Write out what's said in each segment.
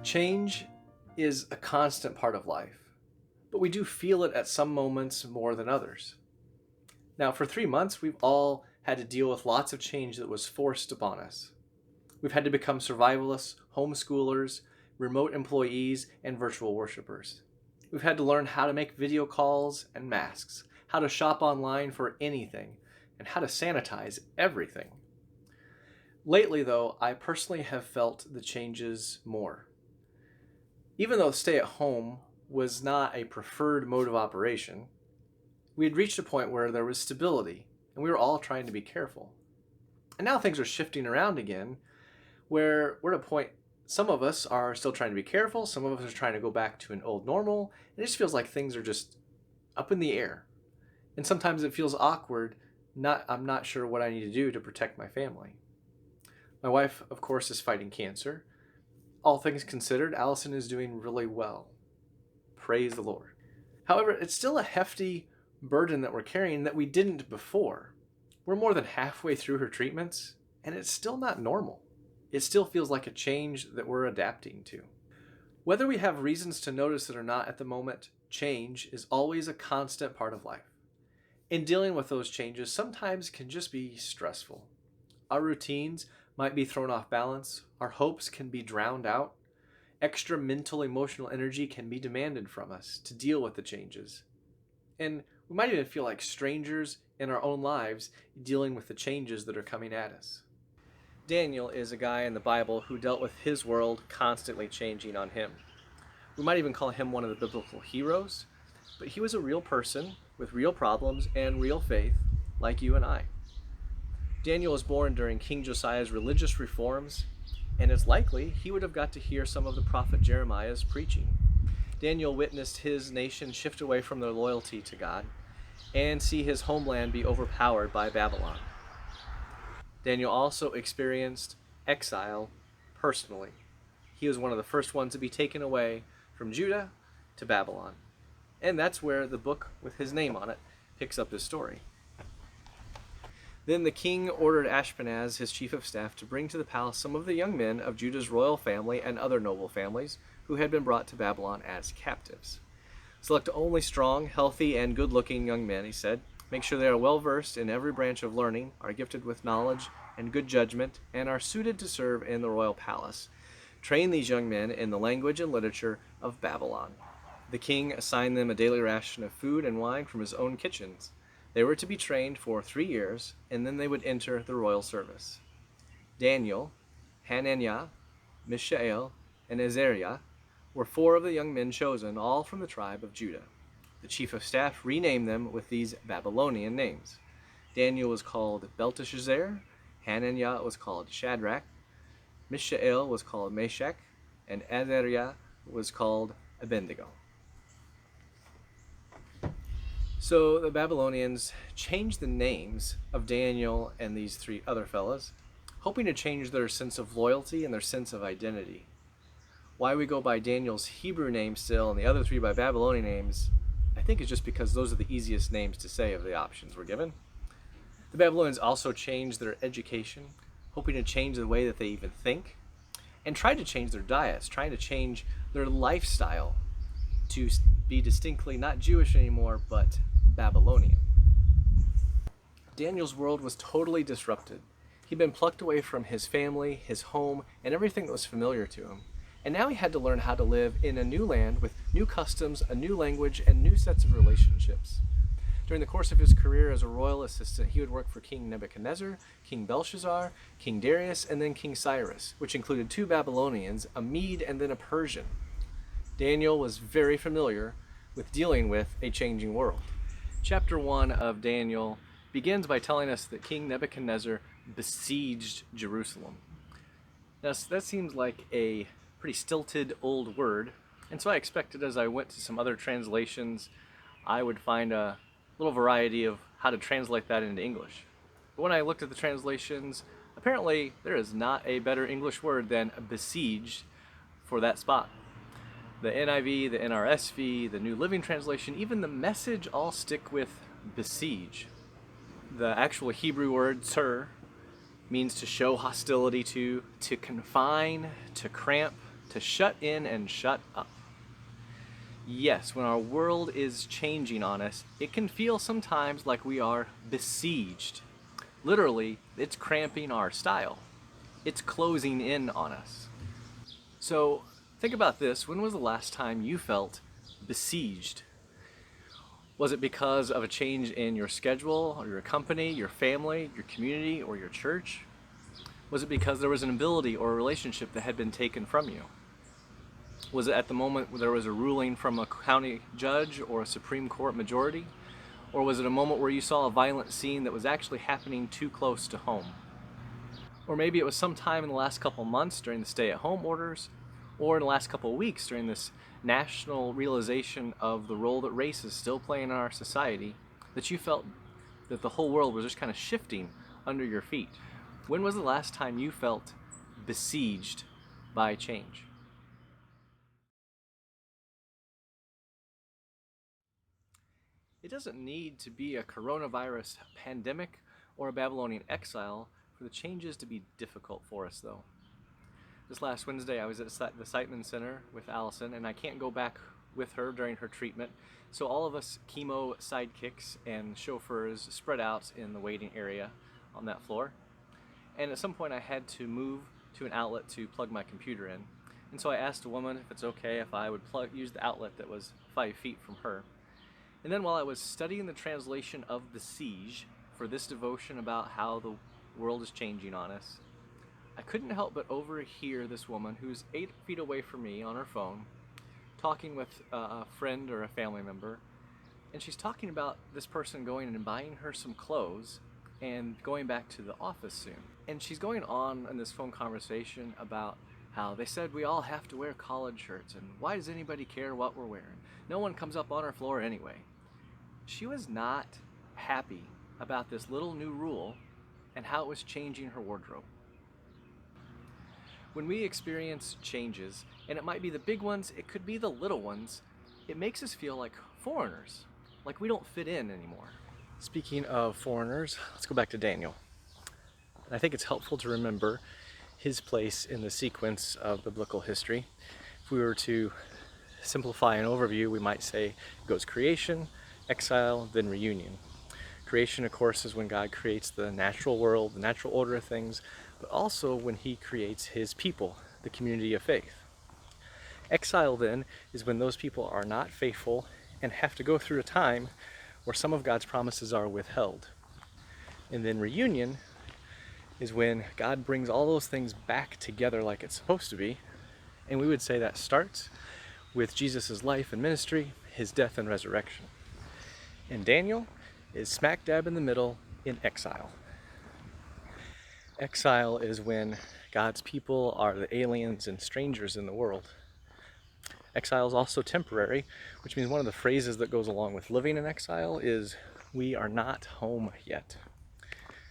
Change is a constant part of life, but we do feel it at some moments more than others. Now, for 3 months, we've all had to deal with lots of change that was forced upon us. We've had to become survivalists, homeschoolers, remote employees, and virtual worshipers. We've had to learn how to make video calls and masks, how to shop online for anything, and how to sanitize everything. Lately, though, I personally have felt the changes more. Even though stay at home was not a preferred mode of operation, we had reached a point where there was stability, and we were all trying to be careful. And now things are shifting around again, where we're at a point, some of us are still trying to be careful, some of us are trying to go back to an old normal, and it just feels like things are just up in the air. And sometimes it feels awkward, I'm not sure what I need to do to protect my family. My wife, of course, is fighting cancer. All things considered, Allison is doing really well. Praise the Lord. However, it's still a hefty burden that we're carrying that we didn't before. We're more than halfway through her treatments, and it's still not normal. It still feels like a change that we're adapting to. Whether we have reasons to notice it or not at the moment, change is always a constant part of life. And dealing with those changes sometimes can just be stressful. Our routines might be thrown off balance, our hopes can be drowned out, extra mental emotional energy can be demanded from us to deal with the changes. And we might even feel like strangers in our own lives dealing with the changes that are coming at us. Daniel is a guy in the Bible who dealt with his world constantly changing on him. We might even call him one of the biblical heroes, but he was a real person with real problems and real faith, like you and I. Daniel was born during King Josiah's religious reforms, and it's likely he would have got to hear some of the prophet Jeremiah's preaching. Daniel witnessed his nation shift away from their loyalty to God and see his homeland be overpowered by Babylon. Daniel also experienced exile personally. He was one of the first ones to be taken away from Judah to Babylon. And that's where the book with his name on it picks up his story. Then the king ordered Ashpenaz, his chief of staff, to bring to the palace some of the young men of Judah's royal family and other noble families who had been brought to Babylon as captives. Select only strong, healthy, and good-looking young men, he said. Make sure they are well-versed in every branch of learning, are gifted with knowledge and good judgment, and are suited to serve in the royal palace. Train these young men in the language and literature of Babylon. The king assigned them a daily ration of food and wine from his own kitchens. They were to be trained for 3 years, and then they would enter the royal service. Daniel, Hananiah, Mishael, and Azariah were 4 of the young men chosen, all from the tribe of Judah. The chief of staff renamed them with these Babylonian names. Daniel was called Belteshazzar, Hananiah was called Shadrach, Mishael was called Meshach, and Azariah was called Abednego. So the Babylonians changed the names of Daniel and these 3 other fellas, hoping to change their sense of loyalty and their sense of identity. Why we go by Daniel's Hebrew name still and the other 3 by Babylonian names, I think is just because those are the easiest names to say of the options we're given. The Babylonians also changed their education, hoping to change the way that they even think, and tried to change their diets, trying to change their lifestyle to be distinctly not Jewish anymore, but Babylonian. Daniel's world was totally disrupted. He'd been plucked away from his family, his home, and everything that was familiar to him. And now he had to learn how to live in a new land with new customs, a new language, and new sets of relationships. During the course of his career as a royal assistant, he would work for King Nebuchadnezzar, King Belshazzar, King Darius, and then King Cyrus, which included 2 Babylonians, a Mede and then a Persian. Daniel was very familiar with dealing with a changing world. Chapter 1 of Daniel begins by telling us that King Nebuchadnezzar besieged Jerusalem. Now, that seems like a pretty stilted old word, and so I expected as I went to some other translations, I would find a little variety of how to translate that into English. But when I looked at the translations, apparently there is not a better English word than besieged for that spot. The NIV, the NRSV, the New Living Translation, even the Message all stick with besiege. The actual Hebrew word tsur means to show hostility to confine, to cramp, to shut in and shut up. Yes, when our world is changing on us, it can feel sometimes like we are besieged. Literally, it's cramping our style. It's closing in on us. So, think about this. When was the last time you felt besieged? Was it because of a change in your schedule, or your company, your family, your community, or your church? Was it because there was an ability or a relationship that had been taken from you? Was it at the moment where there was a ruling from a county judge or a Supreme Court majority? Or was it a moment where you saw a violent scene that was actually happening too close to home? Or maybe it was sometime in the last couple months during the stay-at-home orders, or in the last couple weeks during this national realization of the role that race is still playing in our society, that you felt that the whole world was just kind of shifting under your feet. When was the last time you felt besieged by change? It doesn't need to be a coronavirus pandemic or a Babylonian exile for the changes to be difficult for us, though. This last Wednesday, I was at the Siteman Center with Allison, and I can't go back with her during her treatment. So all of us chemo sidekicks and chauffeurs spread out in the waiting area on that floor. And at some point, I had to move to an outlet to plug my computer in. And so I asked a woman if it's okay if I would use the outlet that was 5 feet from her. And then while I was studying the translation of Besiege for this devotion about how the world is changing on us, I couldn't help but overhear this woman who's 8 feet away from me on her phone, talking with a friend or a family member, and she's talking about this person going and buying her some clothes and going back to the office soon. And she's going on in this phone conversation about how they said we all have to wear collared shirts, and why does anybody care what we're wearing? No one comes up on our floor anyway. She was not happy about this little new rule and how it was changing her wardrobe. When we experience changes, and it might be the big ones, it could be the little ones, it makes us feel like foreigners, like we don't fit in anymore. Speaking of foreigners, let's go back to Daniel. And I think it's helpful to remember his place in the sequence of biblical history. If we were to simplify an overview, we might say it goes creation, exile, then reunion. Creation, of course, is when God creates the natural world, the natural order of things, but also when he creates his people, the community of faith. Exile, then, is when those people are not faithful and have to go through a time where some of God's promises are withheld. And then reunion is when God brings all those things back together like it's supposed to be, and we would say that starts with Jesus' life and ministry, his death and resurrection. And Daniel is smack dab in the middle in exile. Exile is when God's people are the aliens and strangers in the world. Exile is also temporary, which means one of the phrases that goes along with living in exile is, we are not home yet.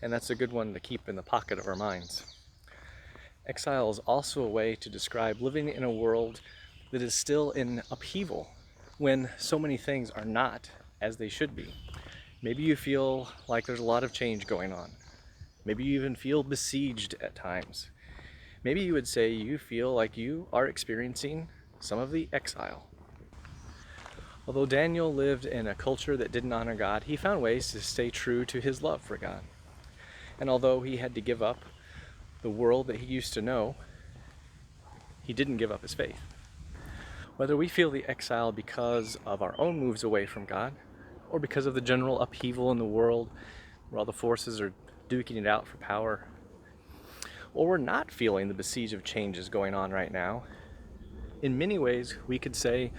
And that's a good one to keep in the pocket of our minds. Exile is also a way to describe living in a world that is still in upheaval, when so many things are not as they should be. Maybe you feel like there's a lot of change going on. Maybe you even feel besieged at times. Maybe you would say you feel like you are experiencing some of the exile. Although Daniel lived in a culture that didn't honor God, he found ways to stay true to his love for God. And although he had to give up the world that he used to know, he didn't give up his faith. Whether we feel the exile because of our own moves away from God, or because of the general upheaval in the world where all the forces are duking it out for power, or we're not feeling the besiege of changes going on right now, in many ways we could say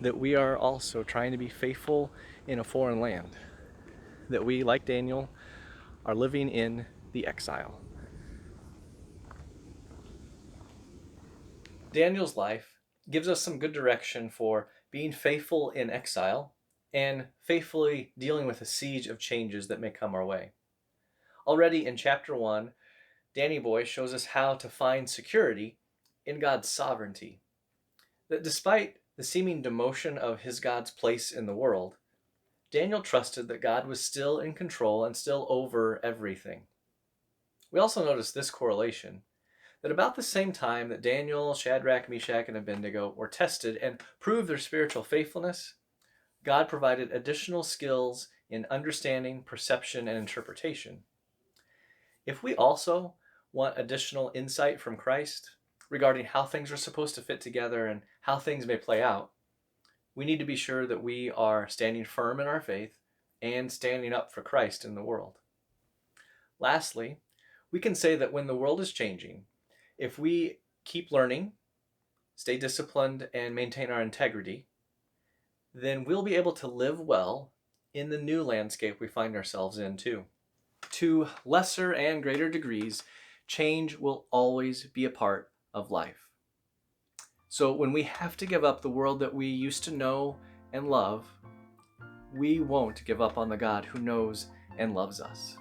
that we are also trying to be faithful in a foreign land, that we, like Daniel, are living in the exile. Daniel's life gives us some good direction for being faithful in exile and faithfully dealing with the siege of changes that may come our way. Already in chapter 1, Danny Boy shows us how to find security in God's sovereignty. That despite the seeming demotion of his God's place in the world, Daniel trusted that God was still in control and still over everything. We also notice this correlation, that about the same time that Daniel, Shadrach, Meshach, and Abednego were tested and proved their spiritual faithfulness, God provided additional skills in understanding, perception, and interpretation. If we also want additional insight from Christ regarding how things are supposed to fit together and how things may play out, we need to be sure that we are standing firm in our faith and standing up for Christ in the world. Lastly, we can say that when the world is changing, if we keep learning, stay disciplined, and maintain our integrity, then we'll be able to live well in the new landscape we find ourselves in too. To lesser and greater degrees, change will always be a part of life. So when we have to give up the world that we used to know and love, we won't give up on the God who knows and loves us.